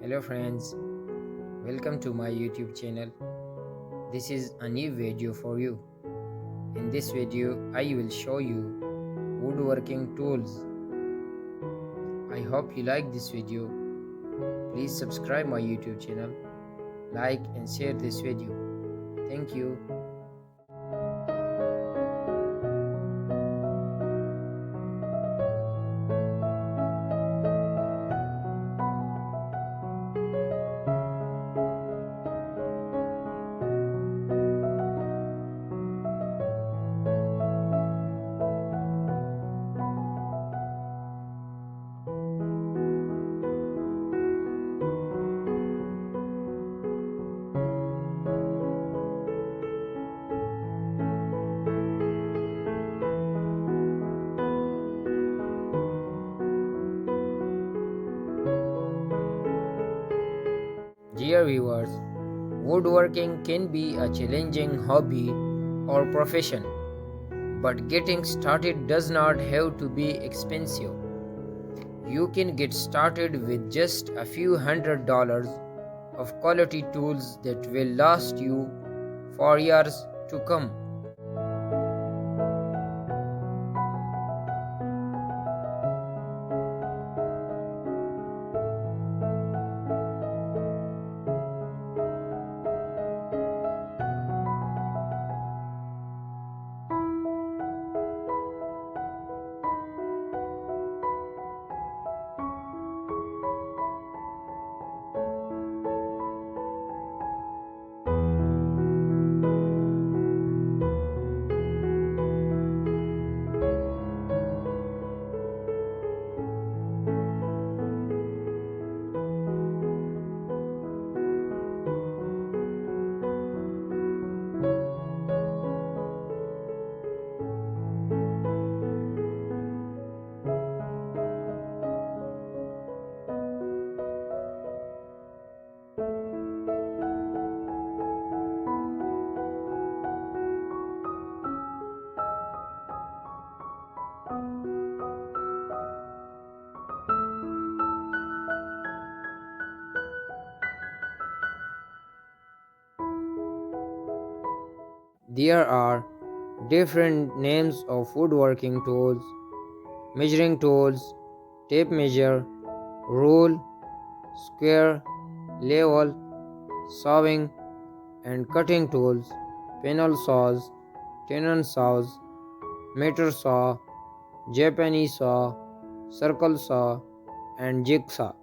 Hello friends, welcome to my YouTube channel. This is a new video for you. In this video, I will show you woodworking tools. I hope you like this video. Please subscribe my YouTube channel, like and share this video. Thank you. Dear viewers, woodworking can be a challenging hobby or profession, but getting started does not have to be expensive. You can get started with just a few $100s of quality tools that will last you for years to come. There are different names of woodworking tools: measuring tools, tape measure, rule, square, level, sawing and cutting tools, panel saws, tenon saws, miter saw, Japanese saw, circle saw, and jigsaw.